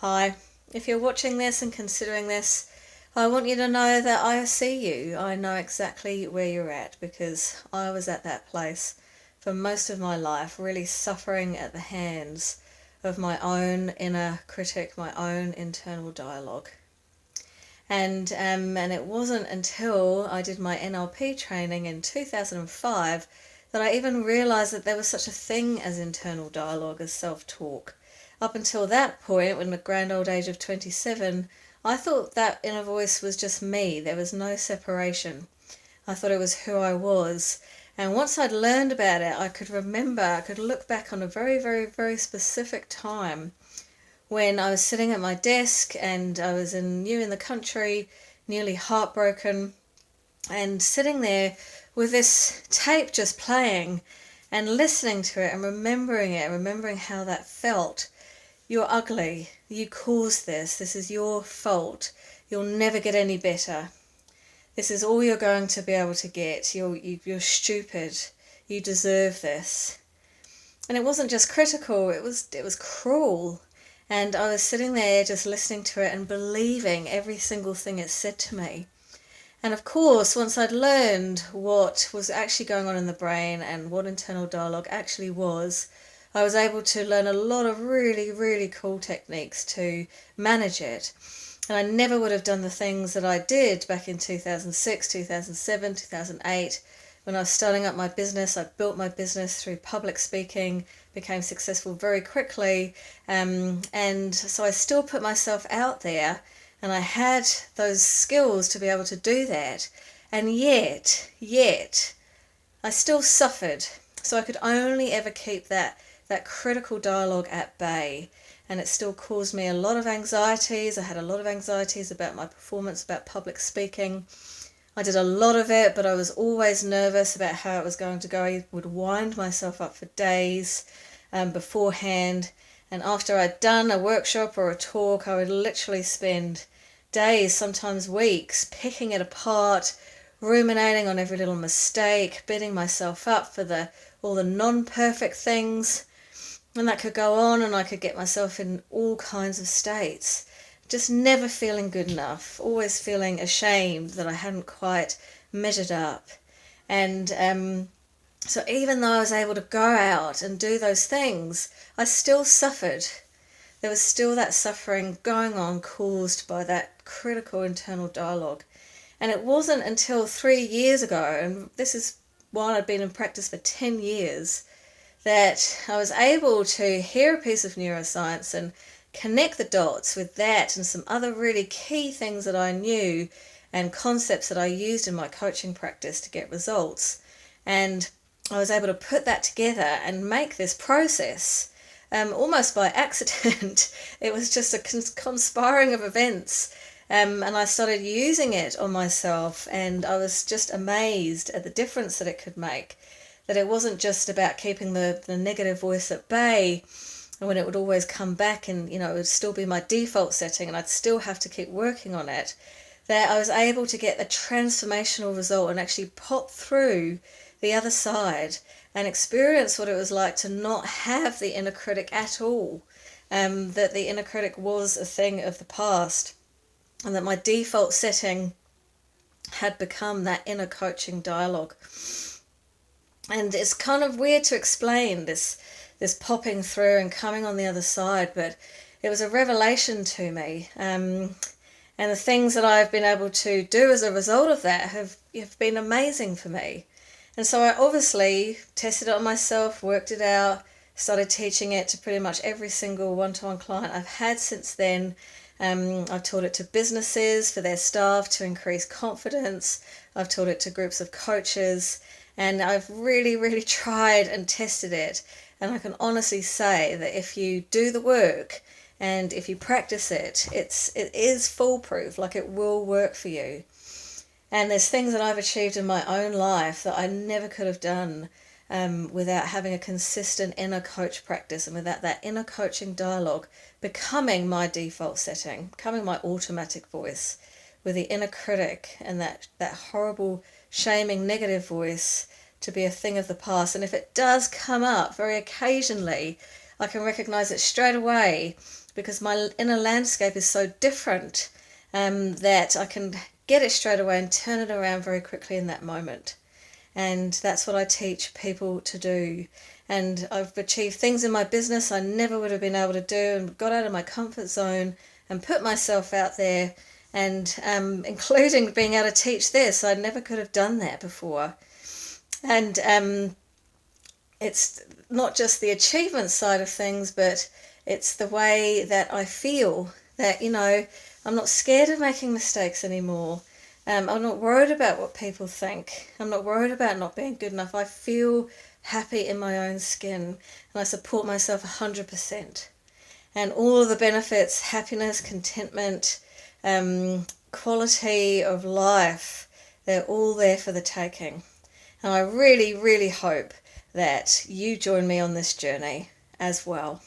Hi, if you're watching this and considering this, I want you to know that I see you. I know exactly where you're at because I was at that place for most of my life, really suffering at the hands of my own inner critic, my own internal dialogue. And it wasn't until I did my NLP training in 2005 that I even realized that there was such a thing as internal dialogue, as self-talk. Up until that point, when the grand old age of 27, I thought that inner voice was just me. There was no separation. I thought it was who I was. And once I'd learned about it, I could look back on a very, very, very specific time when I was sitting at my desk and I was new in the country, nearly heartbroken, and sitting there with this tape just playing and listening to it and remembering how that felt. You're ugly. You caused this. This is your fault. You'll never get any better. This is all you're going to be able to get. You're stupid. You deserve this. And it wasn't just critical. It was cruel. And I was sitting there just listening to it and believing every single thing it said to me. And of course, once I'd learned what was actually going on in the brain and what internal dialogue actually was, I was able to learn a lot of really, really cool techniques to manage it. And I never would have done the things that I did back in 2006, 2007, 2008. When I was starting up my business, I built my business through public speaking, became successful very quickly. And so I still put myself out there and I had those skills to be able to do that. And yet, I still suffered. So I could only ever keep that critical dialogue at bay. And it still caused me a lot of anxieties. I had a lot of anxieties about my performance, about public speaking. I did a lot of it, but I was always nervous about how it was going to go. I would wind myself up for days beforehand. And after I'd done a workshop or a talk, I would literally spend days, sometimes weeks, picking it apart, ruminating on every little mistake, beating myself up for all the non-perfect things. And that could go on, and I could get myself in all kinds of states. Just never feeling good enough, always feeling ashamed that I hadn't quite measured up. And so even though I was able to go out and do those things, I still suffered. There was still that suffering going on caused by that critical internal dialogue. And it wasn't until 3 years ago, and this is while I'd been in practice for 10 years, that I was able to hear a piece of neuroscience and connect the dots with that and some other really key things that I knew and concepts that I used in my coaching practice to get results. And I was able to put that together and make this process almost by accident. It was just a conspiring of events. And I started using it on myself, and I was just amazed at the difference that it could make. That it wasn't just about keeping the negative voice at bay, and when it would always come back and, it would still be my default setting and I'd still have to keep working on it, that I was able to get a transformational result and actually pop through the other side and experience what it was like to not have the inner critic at all, that the inner critic was a thing of the past, and that my default setting had become that inner coaching dialogue. And it's kind of weird to explain this popping through and coming on the other side, but it was a revelation to me. And the things that I've been able to do as a result of that have been amazing for me. And so I obviously tested it on myself, worked it out, started teaching it to pretty much every single one-to-one client I've had since then. I've taught it to businesses for their staff to increase confidence. I've taught it to groups of coaches. And I've really, really tried and tested it. And I can honestly say that if you do the work and if you practice it, it is foolproof, like it will work for you. And there's things that I've achieved in my own life that I never could have done without having a consistent inner coach practice and without that inner coaching dialogue becoming my default setting, becoming my automatic voice, with the inner critic and that horrible, shaming, negative voice to be a thing of the past. And if it does come up very occasionally, I can recognize it straight away because my inner landscape is so different that I can get it straight away and turn it around very quickly in that moment. And that's what I teach people to do. And I've achieved things in my business I never would have been able to do, and got out of my comfort zone and put myself out there, and including being able to teach this. I never could have done that before. And it's not just the achievement side of things, but it's the way that I feel that, I'm not scared of making mistakes anymore. I'm not worried about what people think. I'm not worried about not being good enough. I feel happy in my own skin, and I support myself 100%. And all of the benefits, happiness, contentment, quality of life, they're all there for the taking. And I really, really hope that you join me on this journey as well.